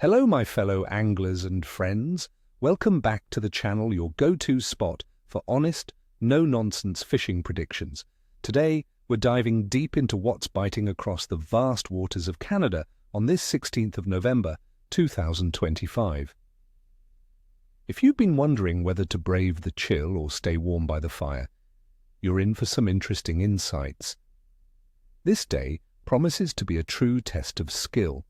Hello, my fellow anglers and friends. Welcome back to the channel, your go-to spot for honest, no-nonsense fishing predictions. Today, we're diving deep into what's biting across the vast waters of Canada on this 16th of November, 2025. If you've been wondering whether to brave the chill or stay warm by the fire, you're in for some interesting insights. This day promises to be a true test of skill,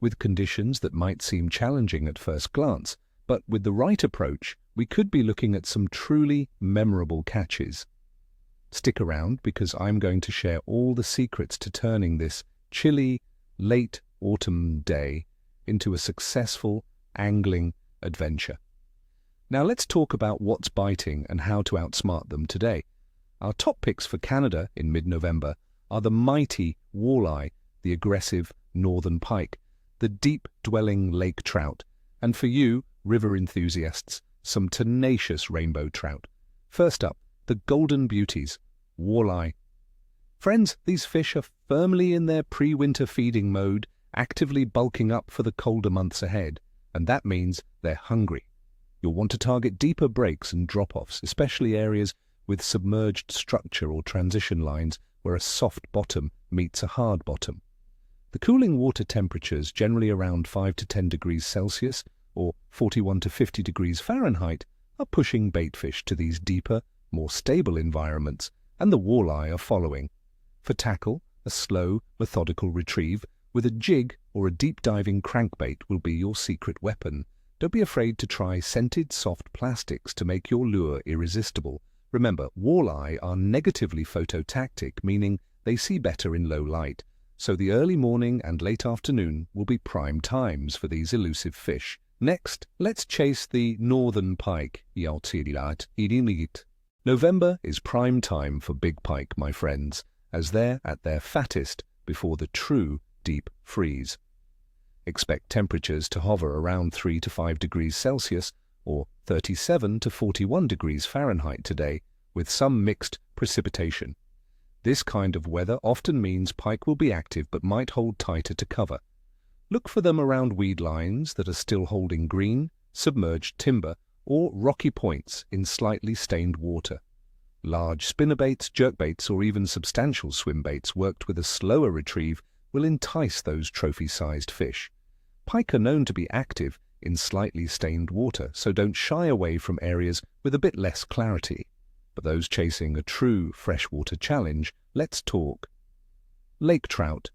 with conditions that might seem challenging at first glance, but with the right approach, we could be looking at some truly memorable catches. Stick around because I'm going to share all the secrets to turning this chilly, late autumn day into a successful angling adventure. Now let's talk about what's biting and how to outsmart them today. Our top picks for Canada in mid-November are the mighty walleye, the aggressive northern pike, the deep-dwelling lake trout, and for you, river enthusiasts, some tenacious rainbow trout. First up, the golden beauties, walleye. Friends, these fish are firmly in their pre-winter feeding mode, actively bulking up for the colder months ahead, and that means they're hungry. You'll want to target deeper breaks and drop-offs, especially areas with submerged structure or transition lines where a soft bottom meets a hard bottom. The cooling water temperatures, generally around 5 to 10 degrees Celsius or 41 to 50 degrees Fahrenheit, are pushing baitfish to these deeper, more stable environments, and the walleye are following. For tackle, a slow, methodical retrieve with a jig or a deep-diving crankbait will be your secret weapon. Don't be afraid to try scented soft plastics to make your lure irresistible. Remember, walleye are negatively phototactic, meaning they see better in low light. So the early morning and late afternoon will be prime times for these elusive fish. Next, let's chase the northern pike. November is prime time for big pike, my friends, as they're at their fattest before the true deep freeze. Expect temperatures to hover around 3 to 5 degrees Celsius or 37 to 41 degrees Fahrenheit today, with some mixed precipitation. This kind of weather often means pike will be active but might hold tighter to cover. Look for them around weed lines that are still holding green, submerged timber, or rocky points in slightly stained water. Large spinnerbaits, jerkbaits, or even substantial swimbaits worked with a slower retrieve will entice those trophy-sized fish. Pike are known to be active in slightly stained water, so don't shy away from areas with a bit less clarity. For those chasing a true freshwater challenge, let's talk lake trout.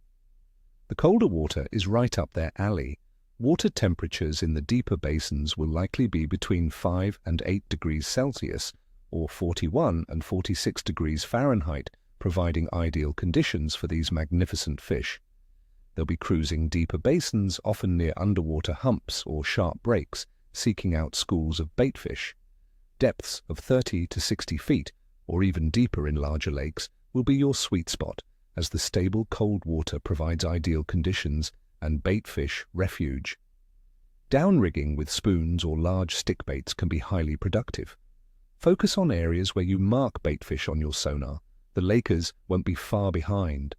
The colder water is right up their alley. Water temperatures in the deeper basins will likely be between 5 and 8 degrees Celsius or 41 and 46 degrees Fahrenheit, providing ideal conditions for these magnificent fish. They'll be cruising deeper basins, often near underwater humps or sharp breaks, seeking out schools of baitfish. Depths of 30 to 60 feet, or even deeper in larger lakes, will be your sweet spot, as the stable cold water provides ideal conditions and baitfish refuge. Downrigging with spoons or large stick baits can be highly productive. Focus on areas where you mark baitfish on your sonar. The lakers won't be far behind.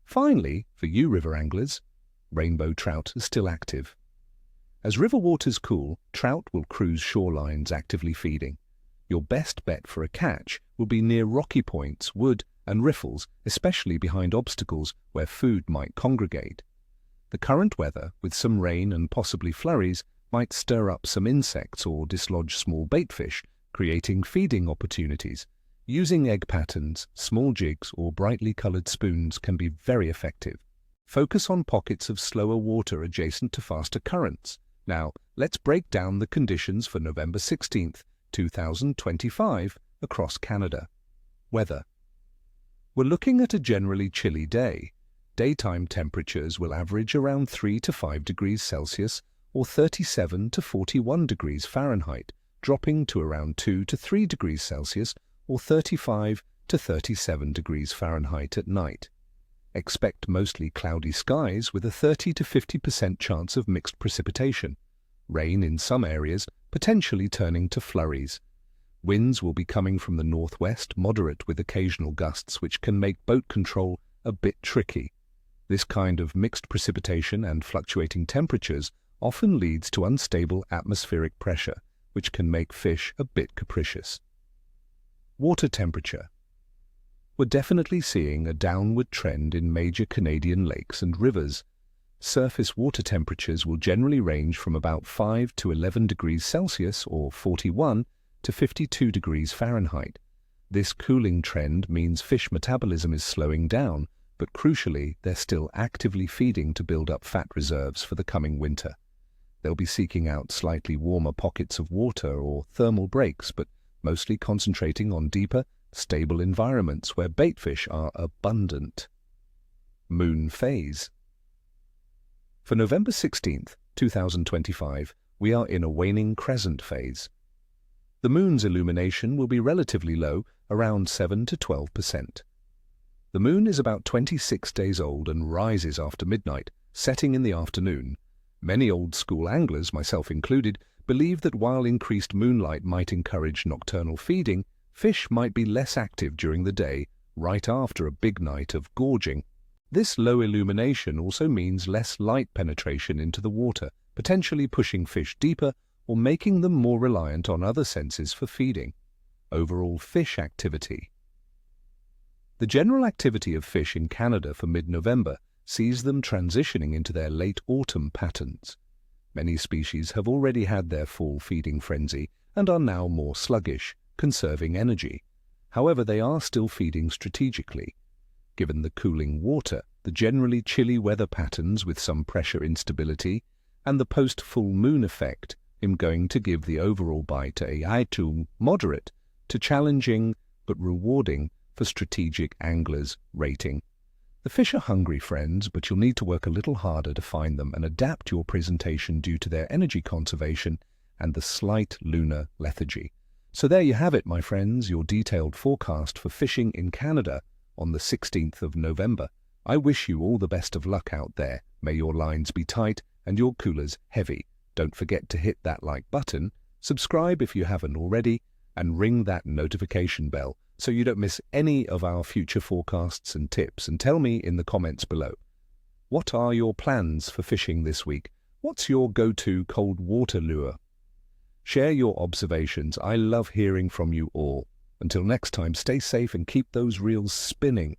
Finally, for you river anglers, rainbow trout are still active. As river waters cool, trout will cruise shorelines actively feeding. Your best bet for a catch will be near rocky points, wood, and riffles, especially behind obstacles where food might congregate. The current weather, with some rain and possibly flurries, might stir up some insects or dislodge small baitfish, creating feeding opportunities. Using egg patterns, small jigs, or brightly colored spoons can be very effective. Focus on pockets of slower water adjacent to faster currents. Now, let's break down the conditions for November 16th, 2025 across Canada. Weather. We're looking at a generally chilly day. Daytime temperatures will average around 3 to 5 degrees Celsius or 37 to 41 degrees Fahrenheit, dropping to around 2 to 3 degrees Celsius or 35 to 37 degrees Fahrenheit at night. Expect mostly cloudy skies with a 30 to 50% chance of mixed precipitation. Rain in some areas, potentially turning to flurries. Winds will be coming from the northwest, moderate with occasional gusts, which can make boat control a bit tricky. This kind of mixed precipitation and fluctuating temperatures often leads to unstable atmospheric pressure, which can make fish a bit capricious. Water temperature. We're definitely seeing a downward trend in major Canadian lakes and rivers. Surface water temperatures will generally range from about 5 to 11 degrees Celsius or 41 to 52 degrees Fahrenheit. This cooling trend means fish metabolism is slowing down, but crucially, they're still actively feeding to build up fat reserves for the coming winter. They'll be seeking out slightly warmer pockets of water or thermal breaks, but mostly concentrating on deeper, stable environments where baitfish are abundant. Moon phase. For November 16th, 2025, we are in a waning crescent phase. The moon's illumination will be relatively low, around 7 to 12%. The moon is about 26 days old and rises after midnight, setting in the afternoon. Many old-school anglers, myself included, believe that while increased moonlight might encourage nocturnal feeding, fish might be less active during the day, right after a big night of gorging. This low illumination also means less light penetration into the water, potentially pushing fish deeper or making them more reliant on other senses for feeding. Overall fish activity. The general activity of fish in Canada for mid-November sees them transitioning into their late autumn patterns. Many species have already had their fall feeding frenzy and are now more sluggish, conserving energy. However, they are still feeding strategically. Given the cooling water, the generally chilly weather patterns with some pressure instability, and the post-full moon effect, I'm going to give the overall bite a moderate to challenging but rewarding for strategic anglers rating. The fish are hungry, friends, but you'll need to work a little harder to find them and adapt your presentation due to their energy conservation and the slight lunar lethargy. So there you have it, my friends, your detailed forecast for fishing in Canada on the 16th of November. I wish you all the best of luck out there. May your lines be tight and your coolers heavy. Don't forget to hit that like button, subscribe if you haven't already, and ring that notification bell so you don't miss any of our future forecasts and tips. And tell me in the comments below, what are your plans for fishing this week? What's your go-to cold water lure? Share your observations. I love hearing from you all. Until next time, stay safe and keep those reels spinning.